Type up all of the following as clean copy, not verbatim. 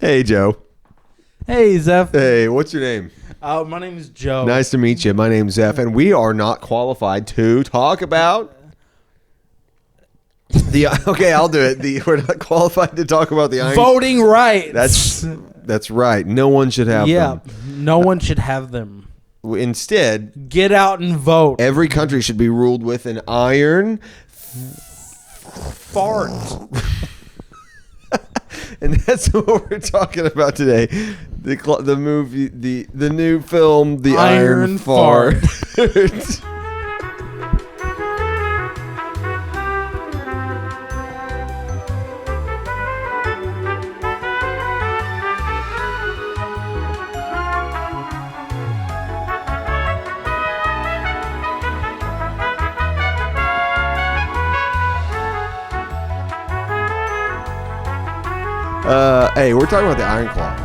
Hey, Joe. Hey, Zeph. Hey, what's your name? My name is Joe. Nice to meet you. My name's Zeph, and we are not qualified to talk about the. Okay, I'll do it. We're not qualified to talk about the Iron. Voting rights. That's right. No one should have them. No one should have them. Instead, get out and vote. Every country should be ruled with an iron fart. And that's what we're talking about today. The movie, the new film, The Iron Fart. Hey, we're talking about The Iron Claw.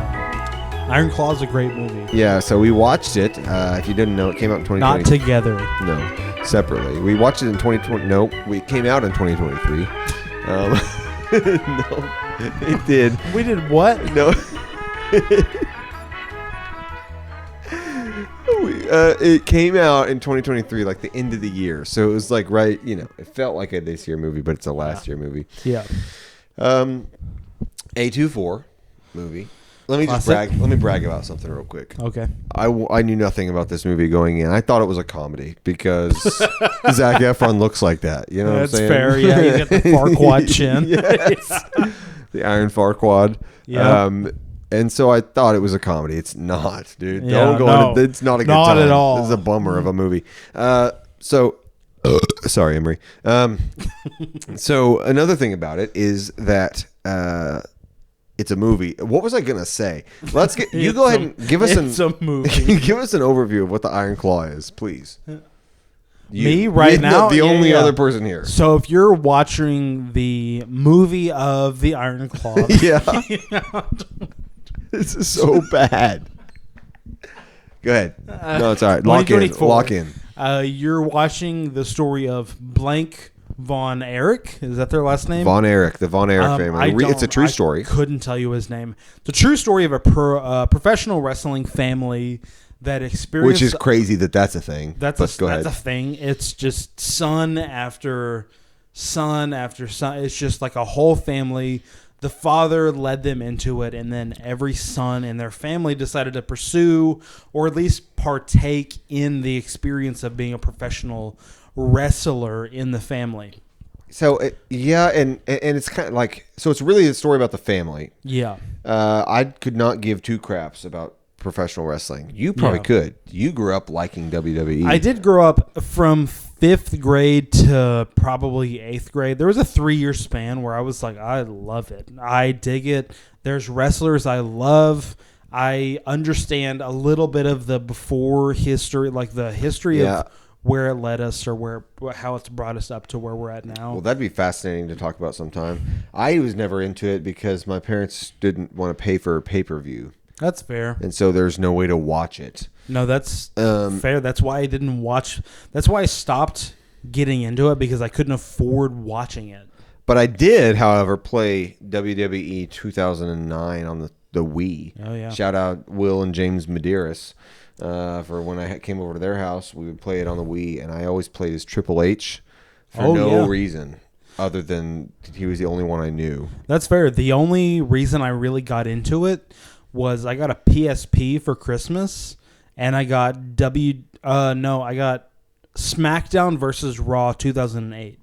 Iron Claw is a great movie. Yeah, so we watched it. If you didn't know, it came out in 2020. Not together. No, separately. We watched it in 2020. No, it came out in 2023. No, it did. We did what? No. It came out in 2023, like the end of the year. So it was like right, it felt like a this year movie, but it's a last year movie. Yeah. A24 movie. Let me brag about something real quick. Okay. I knew nothing about this movie going in. I thought it was a comedy because Zac Efron looks like that. You know what I'm saying? That's fair. Yeah, you got the Farquaad chin. Yes. The Iron Farquaad. Yeah. And so I thought it was a comedy. It's not, dude. Yeah, Don't go into it. It's not a good time. Not at all. This is a bummer of a movie. Sorry, Emery. So another thing about it is that it's a movie. What was I gonna say? Let's get you go ahead and give us a movie. Give us an overview of what the Iron Claw is, please. Me right now, the only other person here. So if you're watching the movie of the Iron Claw, yeah, this is so bad. Go ahead. No, it's all right. Lock in. You're watching the story of blank Von Erich. Is that their last name? Von Erich, the Von Erich family. It's a true story. I couldn't tell you his name. The true story of a professional wrestling family that experienced... Which is crazy that's a thing. That's a thing. It's just son after son after son. It's just like a whole family. The father led them into it, and then every son in their family decided to pursue or at least partake in the experience of being a professional wrestler in the family. So, and it's kind of like, so it's really a story about the family. Yeah. I could not give two craps about professional wrestling. You probably could. You grew up liking WWE. I did grow up from 5th grade to probably 8th grade. There was a 3-year span where I was like, I love it. I dig it. There's wrestlers I love. I understand a little bit of the before history, like the history of where it led us or how it's brought us up to where we're at now. Well, that'd be fascinating to talk about sometime. I was never into it because my parents didn't want to pay for a pay-per-view. That's fair. And so there's no way to watch it. No, that's fair. That's why I didn't watch. That's why I stopped getting into it, because I couldn't afford watching it. But I did, however, play WWE 2009 on the Wii. Oh, yeah. Shout out Will and James Medeiros. For when I came over to their house, we would play it on the Wii, and I always played as Triple H for no reason other than he was the only one I knew. That's fair. The only reason I really got into it was I got a PSP for Christmas, and I got I got SmackDown versus Raw 2008.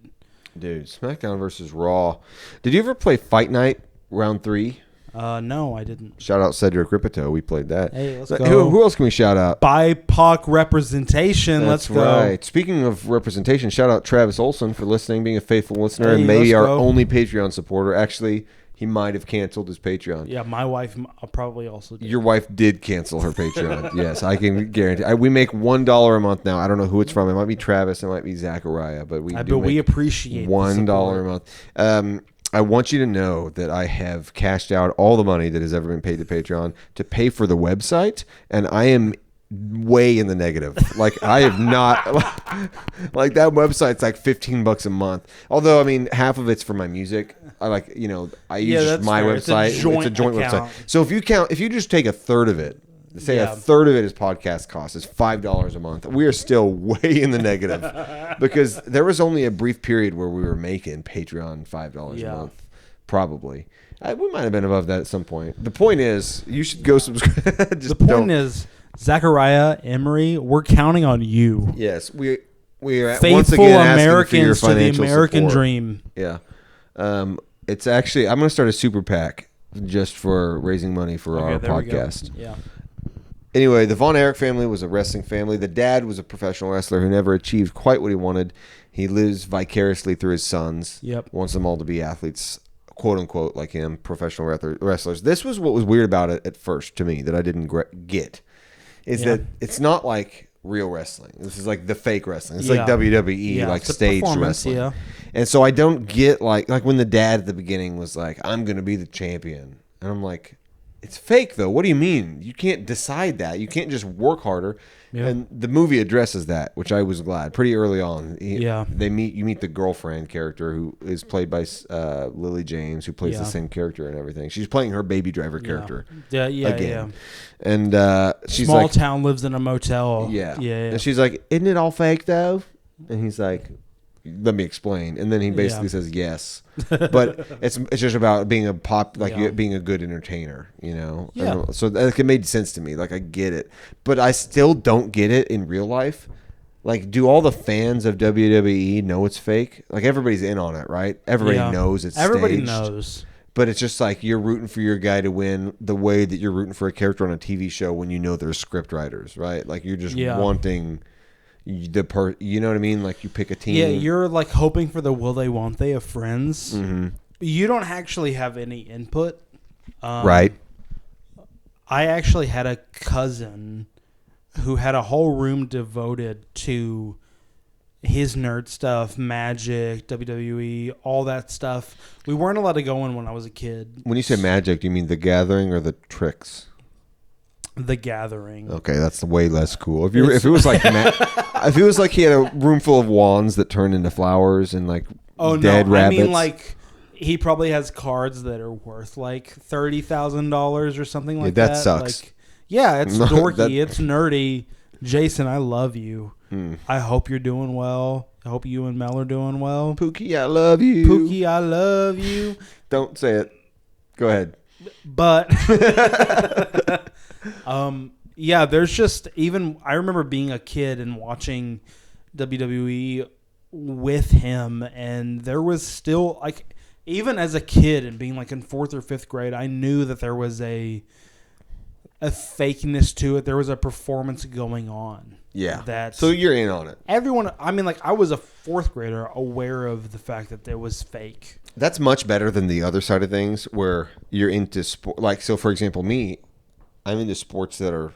Dude, SmackDown versus Raw. Did you ever play Fight Night Round 3? No, I didn't. Shout out Cedric Ripito. We played that. Hey, let's go. Who else can we shout out? BIPOC representation. Let's go. Right. Speaking of representation, shout out Travis Olson for listening, being a faithful listener, and maybe our only Patreon supporter. Actually, he might have canceled his Patreon. Yeah, my wife probably also did. Your wife did cancel her Patreon. Yes, I can guarantee. We make $1 a month now. I don't know who it's from. It might be Travis. It might be Zachariah. But we appreciate $1 a month. I want you to know that I have cashed out all the money that has ever been paid to Patreon to pay for the website, and I am way in the negative. Like, I have not like that website's like $15 a month. Although, I mean, half of it's for my music. I use my website. It's a joint website. So if you just take a third of it, say a third of it is podcast costs, it's $5 a month. We are still way in the negative because there was only a brief period where we were making Patreon $5 a month, probably. We might have been above that at some point. The point is, you should go subscribe. The point is, Zachariah, Emery, we're counting on you. Yes, we are faithful once again Americans asking for your to the American support. dream. Yeah, it's actually I'm going to start a super PAC just for raising money for our podcast. Yeah. Anyway, the Von Erich family was a wrestling family. The dad was a professional wrestler who never achieved quite what he wanted. He lives vicariously through his sons. Yep. Wants them all to be athletes, quote unquote, like him, professional wrestlers. This was what was weird about it at first to me that I didn't get, is that it's not like real wrestling. This is like the fake wrestling. It's like WWE, like stage wrestling. Yeah. And so I don't get like when the dad at the beginning was like, "I'm going to be the champion," and I'm like, it's fake though. What do you mean? You can't decide that. You can't just work harder. Yeah. And the movie addresses that, which I was glad. Pretty early on, you meet the girlfriend character who is played by Lily James, who plays the same character and everything. She's playing her Baby Driver character. Again. And she's small town, lives in a motel. Yeah. And she's like, "Isn't it all fake though?" And he's like, "Let me explain." And then he basically says yes, but it's just about being being a good entertainer, you know. Yeah. So it made sense to me. Like I get it, but I still don't get it in real life. Like, do all the fans of WWE know it's fake? Like everybody's in on it, right? Everybody knows it's everybody staged. knows. But it's just like you're rooting for your guy to win the way that you're rooting for a character on a TV show when you know there's script writers, right? Like you're just wanting. You know what I mean? Like you pick a team. Yeah, you're like hoping for the will they, won't they of friends. Mm-hmm. You don't actually have any input. Right. I actually had a cousin who had a whole room devoted to his nerd stuff, Magic, WWE, all that stuff. We weren't allowed to go in when I was a kid. When you say Magic, do you mean The Gathering or the tricks? The Gathering. Okay, that's way less cool. If it was like if it was like he had a room full of wands that turned into flowers and like dead rabbits. I mean like he probably has cards that are worth like $30,000 or something like that. That sucks. Like, yeah, it's dorky, it's nerdy. Jason, I love you. I hope you're doing well. I hope you and Mel are doing well. Pookie, I love you. Pookie, I love you. Don't say it. Go ahead. But there's just even I remember being a kid and watching WWE with him, and there was still like even as a kid and being like in 4th or 5th grade, I knew that there was a fakeness to it. There was a performance going on. Yeah. So you're in on it. Everyone, I mean, like I was a 4th grader aware of the fact that it was fake. That's much better than the other side of things where you're into sport. Like, so for example, me, I'm into sports that are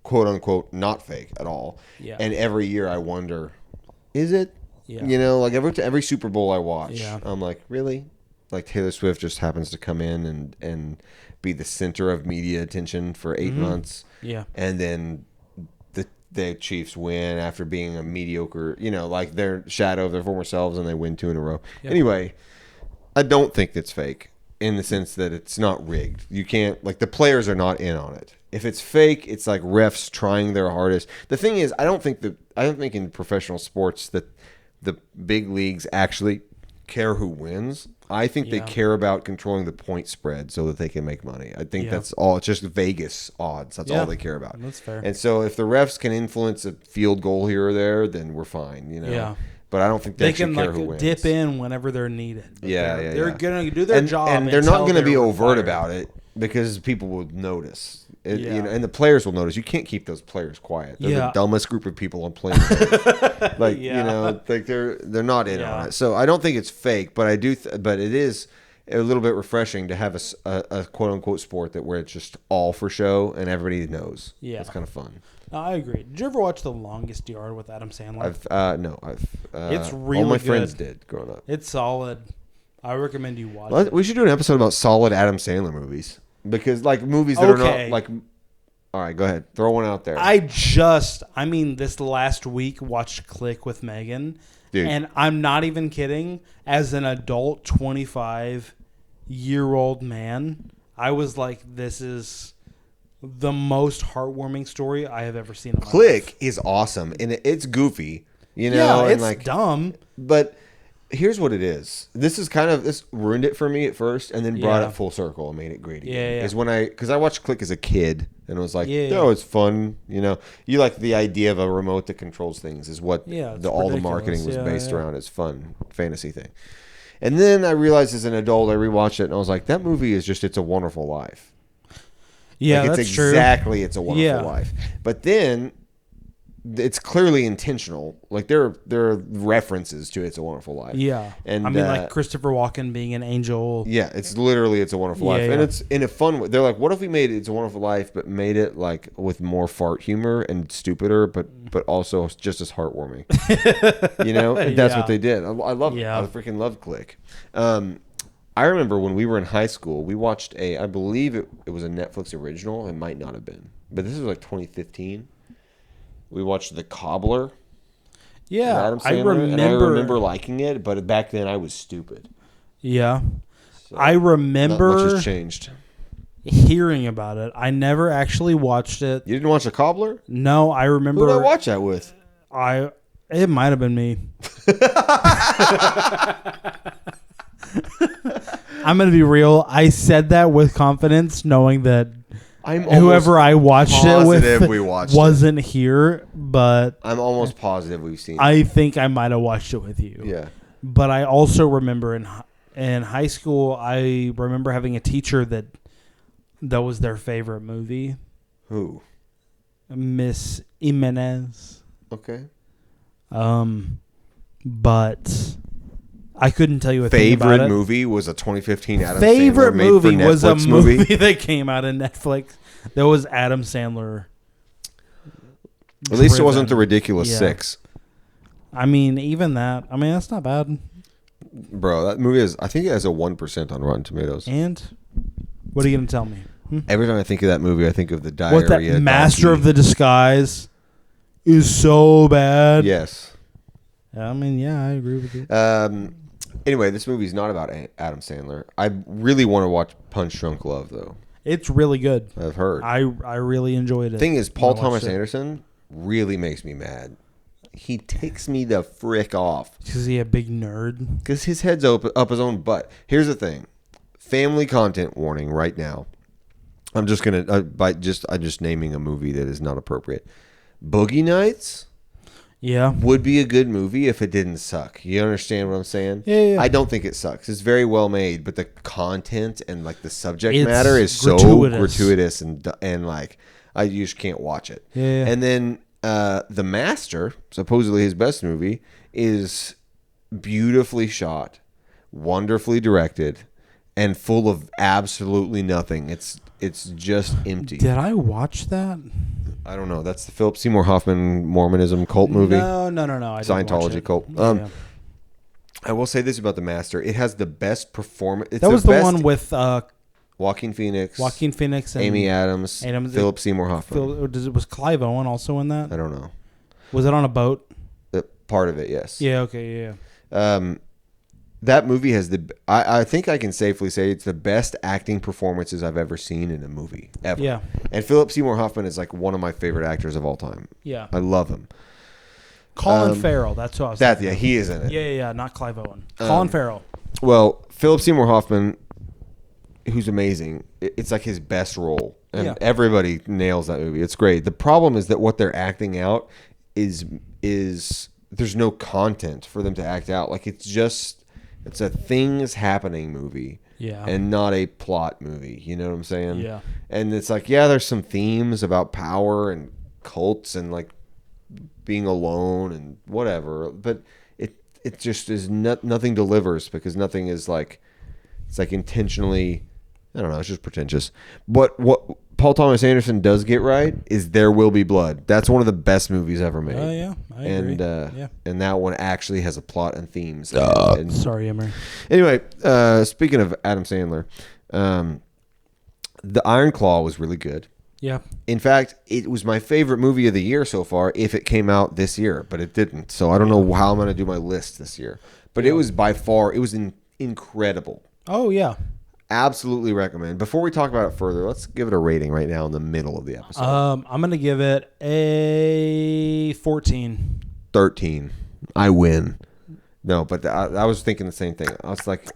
quote unquote not fake at all. Yeah. And every year I wonder, is it? Yeah. You know, like every Super Bowl I watch, I'm like, really? Like Taylor Swift just happens to come in and be the center of media attention for 8 months. Yeah. And then the Chiefs win after being a mediocre, you know, like their shadow of their former selves, and they win 2 in a row. Yep. Anyway, I don't think that's fake in the sense that it's not rigged. You can't, like, the players are not in on it. If it's fake, it's like refs trying their hardest. The thing is, I don't think in professional sports that the big leagues actually care who wins. I think they care about controlling the point spread so that they can make money. I think that's all. It's just Vegas odds. That's all they care about. That's fair. And so if the refs can influence a field goal here or there, then we're fine. You know. Yeah. But I don't think they can care who wins. Dip in whenever they're needed. They're gonna do their job, and they're not going to be overt about it because people will notice. You know, and the players will notice. You can't keep those players quiet. They're the dumbest group of people on planet Earth. Like you know, like they're not in on it. So I don't think it's fake, but I do. But it is a little bit refreshing to have a quote unquote sport where it's just all for show and everybody knows. Yeah, it's kind of fun. I agree. Did you ever watch The Longest Yard with Adam Sandler? No. It's really all my good. friends did growing up. It's solid. I recommend you watch it. We should do an episode about solid Adam Sandler movies. Because, like, movies that are not, like... All right, go ahead. Throw one out there. this last week watched Click with Megan, Dude. And I'm not even kidding. As an adult 25-year-old man, I was like, this is the most heartwarming story I have ever seen in my life. Is awesome, and it's goofy, you know. Yeah, and it's like dumb. But here's what it is. This ruined it for me at first, and then brought it full circle and made it great again. Yeah. Is because I watched Click as a kid, and it was like, it's fun. You know, you like the idea of a remote that controls things is what all the marketing was based around. It's fun fantasy thing. And then I realized as an adult, I rewatched it, and I was like, that movie is just It's a Wonderful Life. Yeah, like, that's it's true. Exactly, It's a Wonderful Life. But then it's clearly intentional. Like there are references to It's a Wonderful Life. Yeah, and I mean, like Christopher Walken being an angel. Yeah, it's literally It's a Wonderful Life, and it's in a fun way. They're like, what if we made It's a Wonderful Life, but made it like with more fart humor and stupider, but also just as heartwarming. You know, and that's what they did. I love. I freaking love Click. I remember when we were in high school, we watched I believe it was a Netflix original. It might not have been, but this was like 2015. We watched The Cobbler. Yeah, Adam Sandler, and I remember liking it, but back then I was stupid. Yeah, so I remember. Not much has changed. Hearing about it, I never actually watched it. You didn't watch The Cobbler? No, I remember. Who did I watch that with? It might have been me. I'm gonna be real. I said that with confidence, knowing that whoever I watched it with wasn't here. But I'm almost positive we've seen it. I think I might have watched it with you. Yeah. But I also remember in high school, I remember having a teacher that was their favorite movie. Who? Miss Jimenez. Okay. But I couldn't tell you a thing about it. Favorite movie was a 2015 Adam Sandler made for Netflix favorite movie was a movie that came out on Netflix. That was Adam Sandler. At least it wasn't The Ridiculous Six. I mean, even that. I mean, that's not bad. Bro, that movie I think it has a 1% on Rotten Tomatoes. And what are you going to tell me? Every time I think of that movie, I think of the diarrhea. What, that Master of the Disguise is so bad. Yes. I mean, yeah, I agree with you. Anyway, this movie's not about Adam Sandler. I really want to watch Punch Drunk Love, though. It's really good. I've heard. I really enjoyed it. The thing is, Paul Thomas Anderson really makes me mad. He takes me the frick off. Is he a big nerd? Because his head's up his own butt. Here's the thing. Family content warning right now. I'm just going to, I'm just naming a movie that is not appropriate. Boogie Nights would be a good movie if it didn't suck. You understand what I'm saying? Yeah. I don't think it sucks. It's very well made, but the content and like the subject matter is so gratuitous and like I just can't watch it. Yeah. And then The Master, supposedly his best movie, is beautifully shot, wonderfully directed, and full of absolutely nothing. It's just empty. Did I watch that? I don't know. That's the Philip Seymour Hoffman Mormonism cult movie. No. Scientology cult. I will say this about The Master. It has the best performance. That was the one with Joaquin Phoenix, and Amy Adams, Philip Seymour Hoffman. Was Clive Owen also in that? I don't know. Was it on a boat? Part of it, yes. Yeah, okay, yeah. That movie has I think I can safely say it's the best acting performances I've ever seen in a movie, ever. Yeah. And Philip Seymour Hoffman is like one of my favorite actors of all time. Yeah. I love him. Colin Farrell, that's who I was thinking. Yeah, he is in it. Yeah, not Clive Owen. Colin Farrell. Well, Philip Seymour Hoffman, who's amazing, it's like his best role. And everybody nails that movie. It's great. The problem is that what they're acting out is there's no content for them to act out. Like it's a things happening movie. Yeah. And not a plot movie. You know what I'm saying? Yeah. And it's like, there's some themes about power and cults and like being alone and whatever, but it just is nothing delivers because nothing is like, it's like intentionally, I don't know, it's just pretentious. But what Paul Thomas Anderson does get right is There Will Be Blood. That's one of the best movies ever made. Oh yeah, I agree. And that one actually has a plot and themes. Sorry, Emery. Anyway, speaking of Adam Sandler, The Iron Claw was really good. Yeah. In fact, it was my favorite movie of the year so far if it came out this year, but it didn't. So I don't know how I'm going to do my list this year. But it was by far, it was incredible. Oh, yeah. Absolutely recommend. Before we talk about it further, let's give it a rating right now in the middle of the episode. I'm going to give it a 14. 13. I win. No, but I was thinking the same thing. I was like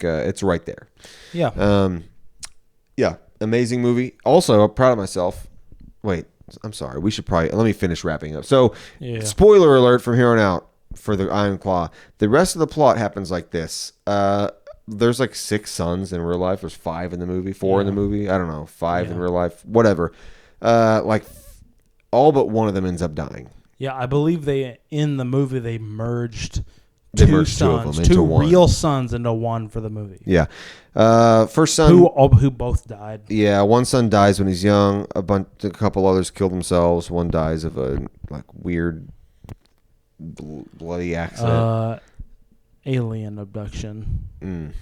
it's right there. Yeah. Yeah. Amazing movie. Also, I'm proud of myself. Wait, I'm sorry. We should probably let me finish wrapping up. So, spoiler alert from here on out for the Iron Claw. The rest of the plot happens like this. There's like 6 sons in real life. There's 5 in the movie, 4 in the movie. I don't know, 5 in real life, whatever. Like all but one of them ends up dying. Yeah, I believe in the movie they merged two sons, two real sons into one for the movie. Yeah. First son who both died. Yeah, one son dies when he's young. A couple others kill themselves. One dies of a weird bloody accident. Alien abduction.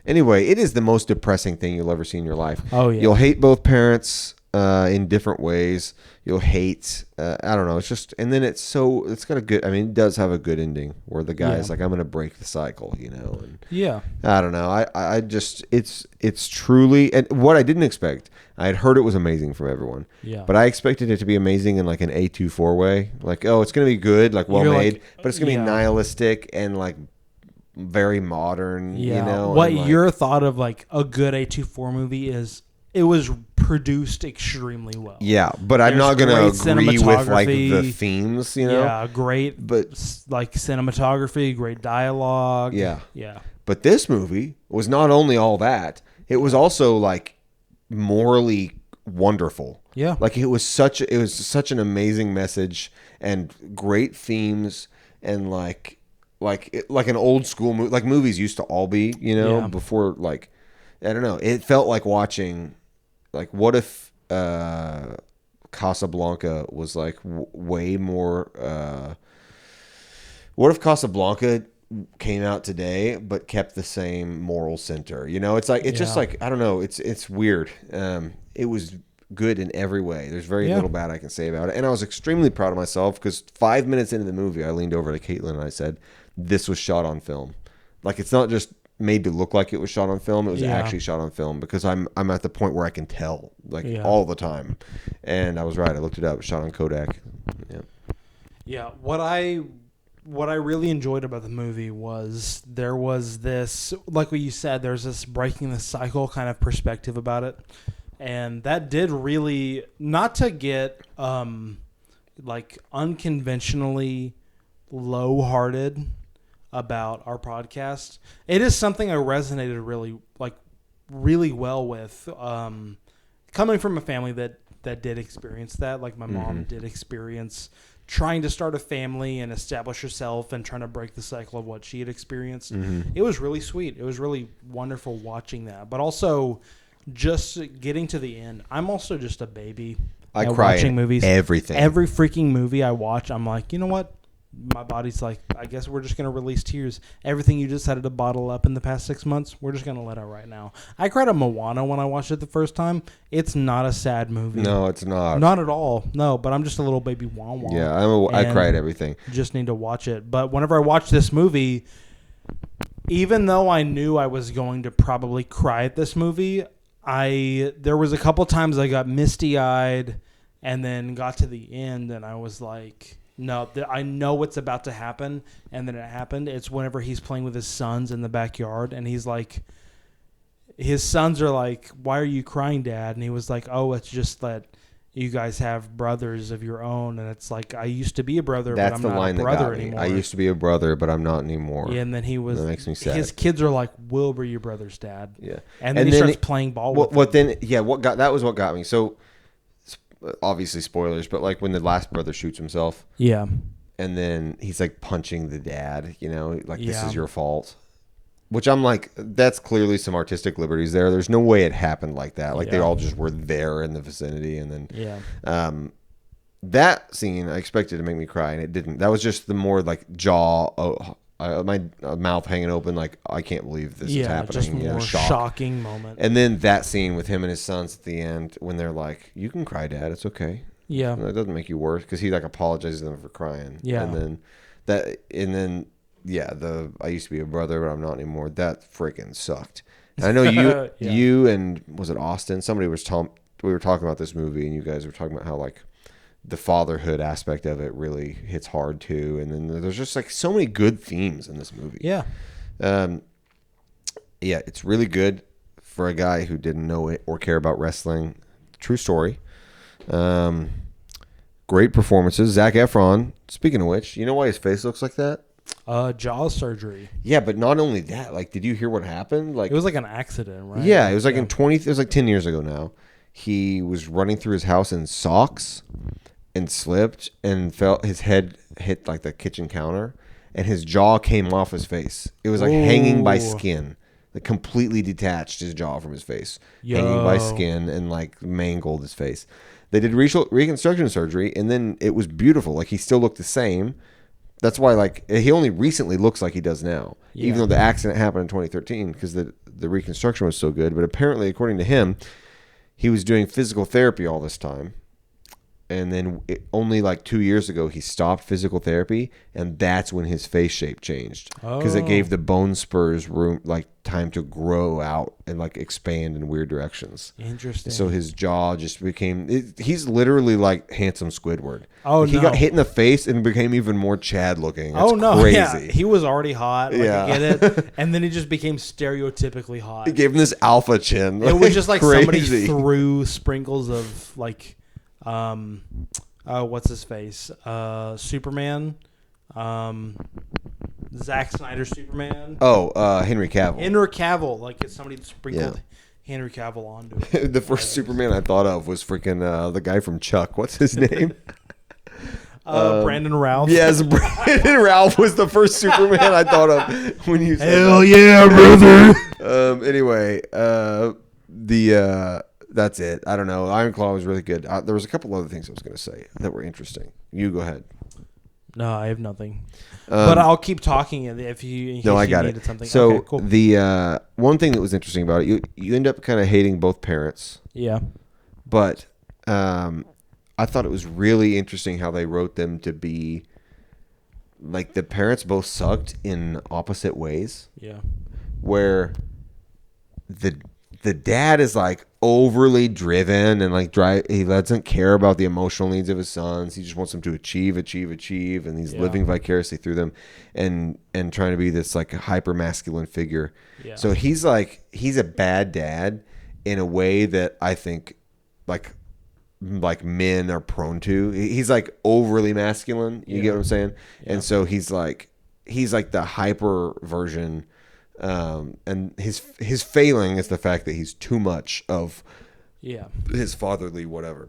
Anyway, it is the most depressing thing you'll ever see in your life. Oh yeah. You'll hate both parents in different ways. You'll hate I don't know, it's just, and then it's got a good, I mean, it does have a good ending where the guy is like, I'm gonna break the cycle, and I don't know, I just, it's truly, and what I didn't expect, I had heard it was amazing from everyone, but I expected it to be amazing in like an A24 way, like, oh, it's gonna be good, like well made, but it's gonna be nihilistic and like very modern, what your thought of like a good A24 movie is, it was produced extremely well. Yeah, but I'm not going to agree with like the themes, Yeah, great, but like cinematography, great dialogue. Yeah. Yeah. But this movie was not only all that, it was also like morally wonderful. Yeah. Like it was such an amazing message and great themes and like an old school movie, like movies used to all be, before, like, I don't know. It felt like watching, like, what if Casablanca was like way more, what if Casablanca came out today but kept the same moral center? It's like, it's just like, I don't know. It's weird. It was good in every way. There's very little bad I can say about it. And I was extremely proud of myself because 5 minutes into the movie, I leaned over to Caitlin and I said, this was shot on film. Like, it's not just made to look like it was shot on film. It was actually shot on film because I'm at the point where I can tell, like, all the time. And I was right. I looked it up. Shot on Kodak. Yeah. Yeah. What I really enjoyed about the movie was there was this, like what you said, there's this breaking the cycle kind of perspective about it. And that did really, not to get like unconventionally low-hearted about our podcast. It is something I resonated really well with. Coming from a family that did experience that, like my mom did experience trying to start a family and establish herself and trying to break the cycle of what she had experienced. It was really sweet. It was really wonderful watching that. But also just getting to the end. I'm also just a baby. I cry watching movies. Everything. Every freaking movie I watch, I'm like, you know what? My body's like, I guess we're just going to release tears. Everything you just had to bottle up in the past 6 months, we're just going to let out right now. I cried at Moana when I watched it the first time. It's not a sad movie. No, it's not. Not at all. No, but I'm just a little baby wah-wah. Yeah, I cry at everything. Just need to watch it. But whenever I watch this movie, even though I knew I was going to probably cry at this movie, there was a couple times I got misty-eyed and then got to the end and I was like, no, I know what's about to happen, and then it happened. It's whenever he's playing with his sons in the backyard, and he's like, his sons are like, why are you crying, Dad? And he was like, oh, it's just that you guys have brothers of your own, and it's like, I used to be a brother, but I'm not a brother anymore. I used to be a brother, but I'm not anymore. Yeah, and then he was, that makes me sad. His kids are like, Wilbur, your brother's dad. Yeah. And then he starts playing ball with them. That was what got me. So, obviously spoilers, but like when the last brother shoots himself, and then he's like punching the dad, like this is your fault, which I'm like, that's clearly some artistic liberties there. There's no way it happened like that. Like they all just were there in the vicinity, and then that scene I expected to make me cry, and it didn't. That was just the more like jaw my mouth hanging open, like I can't believe this is happening. Just more shocking moment. And then that scene with him and his sons at the end, when they're like, "You can cry, Dad. It's okay." Yeah, it doesn't make you worse because he like apologizes to them for crying. Yeah, and then I used to be a brother, but I'm not anymore. That freaking sucked. And I know you, you and was it Austin? Somebody was we were talking about this movie, and you guys were talking about how like the fatherhood aspect of it really hits hard too. And then there's just like so many good themes in this movie. Yeah. It's really good for a guy who didn't know it or care about wrestling. True story. Great performances. Zac Efron, speaking of which, you know why his face looks like that? Jaw surgery. Yeah, but not only that, like, did you hear what happened? Like, it was like an accident, right? Yeah, it was like it was like 10 years ago now. He was running through his house in socks and slipped and felt his head hit like the kitchen counter and his jaw came off his face. It was like hanging by skin. Like completely detached his jaw from his face. Hanging by skin and like mangled his face. They did reconstruction surgery and then it was beautiful. Like he still looked the same. That's why like he only recently looks like he does now. Yeah. Even though the accident happened in 2013 because the reconstruction was so good. But apparently, according to him, he was doing physical therapy all this time. And then only like 2 years ago, he stopped physical therapy, and that's when his face shape changed because it gave the bone spurs room, like time to grow out and like expand in weird directions. Interesting. So his jaw just became. He's literally like handsome Squidward. Oh, he got hit in the face and became even more Chad looking. That's crazy. Yeah, he was already hot. Like, I get it. And then he just became stereotypically hot. He gave him this alpha chin. It was just like somebody threw sprinkles of like. What's his face? Superman. Zack Snyder Superman. Henry Cavill. Henry Cavill. Like somebody sprinkled Henry Cavill onto it. The first Superman I thought of was freaking the guy from Chuck. What's his name? Brandon Routh. Yes, Brandon Routh was the first Superman I thought of when you said Hell that. Yeah, brother. Anyway, that's it. I don't know. Iron Claw was really good. There was a couple other things I was going to say that were interesting. You go ahead. No, I have nothing. But I'll keep talking if you. No, I got it. Something. So okay, cool. The one thing that was interesting about it, you end up kind of hating both parents. Yeah. But I thought it was really interesting how they wrote them to be like the parents both sucked in opposite ways. Yeah. Where the dad is like overly driven and like he doesn't care about the emotional needs of his sons. He just wants them to achieve, and he's living vicariously through them and trying to be this like hyper masculine figure. Yeah. So he's a bad dad in a way that I think like men are prone to. He's like overly masculine. You get what I'm saying? Yeah. And so he's like the hyper version. And his failing is the fact that he's too much of his fatherly whatever.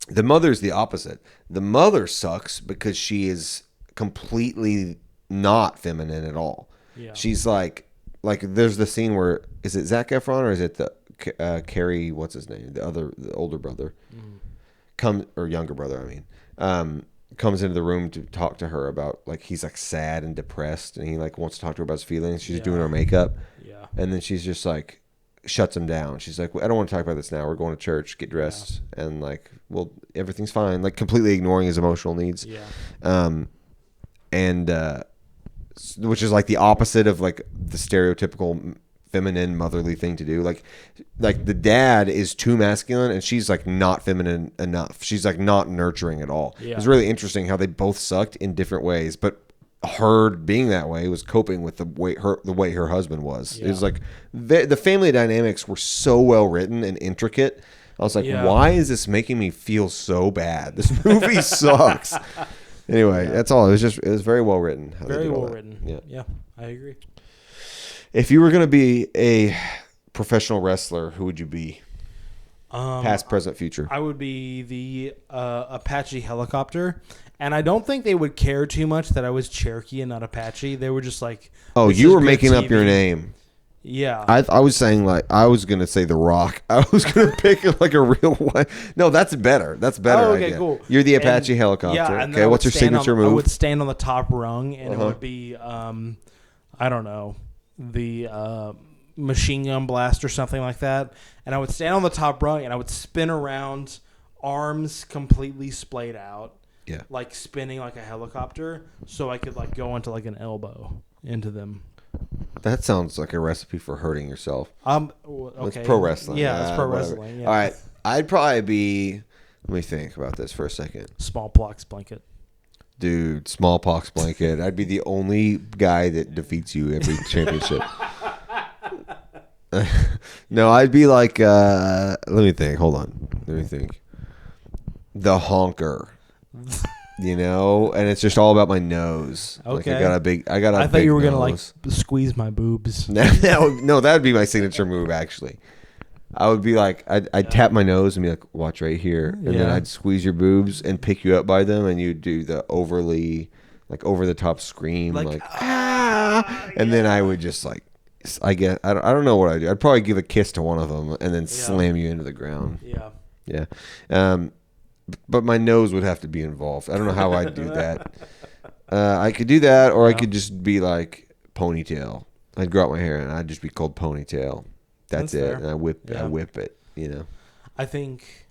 The mother's the opposite. The mother sucks because she is completely not feminine at all. Yeah. She's like there's the scene where is it Zac Efron or is it the Carrie, what's his name, the older brother, or younger brother, I mean, comes into the room to talk to her about like he's like sad and depressed and he like wants to talk to her about his feelings. She's doing her makeup, and then she's just like shuts him down. She's like, I don't want to talk about this now. We're going to church, get dressed, and like, well, everything's fine. Like completely ignoring his emotional needs. Which is like the opposite of like the stereotypical feminine motherly thing to do. Like the dad is too masculine and she's like not feminine enough. She's like not nurturing at all. It's really interesting how they both sucked in different ways, but her being that way was coping with the way her husband was. It was like the family dynamics were so well written and intricate. I was like, why is this making me feel so bad? This movie sucks. Anyway, that's all. It was very well written. Very well written. Yeah, I agree. If you were going to be a professional wrestler, who would you be? Past, present, future. I would be the Apache helicopter. And I don't think they would care too much that I was Cherokee and not Apache. They were just like... Oh, you were making up your name. Yeah. I was saying I was gonna say The Rock. I was gonna pick like a real one. No, that's better. That's better. Oh, okay, idea. Cool. You're the Apache helicopter. Yeah. And okay, what's your signature move? I would stand on the top rung, and it would be I don't know, the machine gun blast or something like that. And I would stand on the top rung, and I would spin around, arms completely splayed out. Yeah. Like spinning like a helicopter, so I could like go into like an elbow into them. That sounds like a recipe for hurting yourself. Okay. It's pro wrestling. Yeah, it's pro wrestling. Yeah. All right. I'd probably be. Let me think about this for a second. Smallpox blanket. Dude, smallpox blanket. I'd be the only guy that defeats you every championship. No, I'd be like. Let me think. Hold on. Let me think. The honker. You know, and it's just all about my nose. Okay. Like I got a I thought you were gonna like nose. squeeze my boobs. No, that would be my signature move. Actually, I would be like, I'd tap my nose and be like, "Watch right here," and then I'd squeeze your boobs and pick you up by them, and you'd do the overly, like over the top scream, like ah, and then I would just like, I don't know what I do. I'd probably give a kiss to one of them and then slam you into the ground. Yeah. But my nose would have to be involved. I don't know how I'd do that. I could do that, or I could just be like ponytail. I'd grow out my hair, and I'd just be called ponytail. That's it. Fair. And I whip it. You know. I think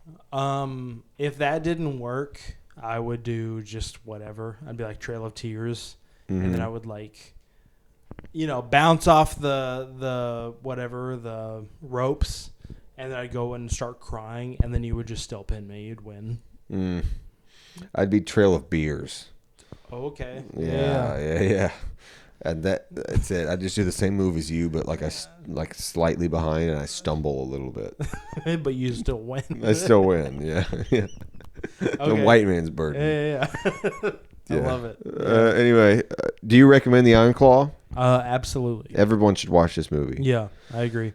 if that didn't work, I would do just whatever. I'd be like Trail of Tears, and then I would like, bounce off the ropes. And then I'd go and start crying, and then you would just still pin me. You'd win. I'd be Trail of Beers. Oh, okay. Yeah. And that's it. I just do the same move as you, but like slightly behind, and I stumble a little bit. But you still win. I still win. Yeah. Okay. The white man's burden. Yeah. I love it. Anyway, do you recommend the Iron Claw? Absolutely. Everyone should watch this movie. Yeah, I agree.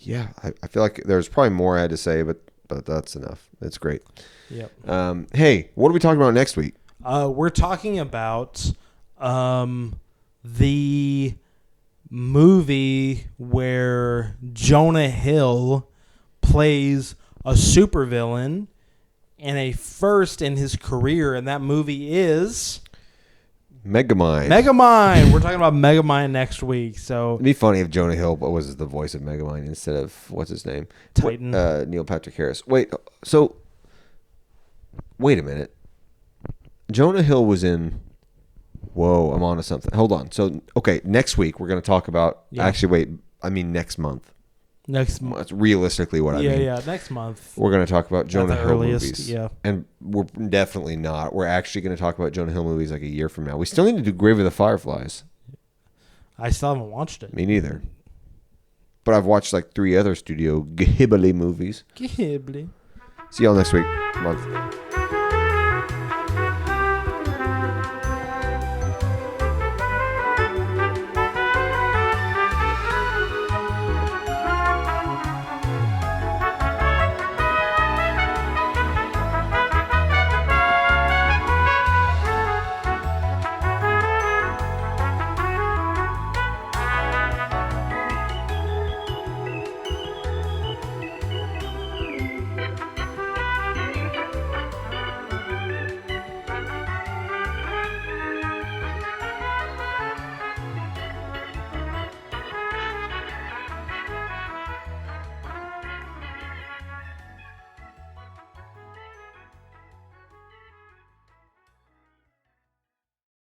Yeah, I feel like there's probably more I had to say, but that's enough. It's great. Yep. Hey, what are we talking about next week? We're talking about the movie where Jonah Hill plays a supervillain and a first in his career, and that movie is Megamind. We're talking about Megamind next week. So it'd be funny if Jonah Hill was the voice of Megamind instead of what's his name, Titan. Neil Patrick Harris. Wait a minute. Jonah Hill was in. Whoa, I'm on to something. Hold on. So next week we're going to talk about. Yeah. Actually, wait. I mean next month. Next month. That's realistically what I mean. Yeah, next month. We're going to talk about Jonah Hill movies. Yeah. And we're definitely not. We're actually going to talk about Jonah Hill movies like a year from now. We still need to do Grave of the Fireflies. I still haven't watched it. Me neither. But I've watched like 3 other Studio Ghibli movies. Ghibli. See y'all next week. Month.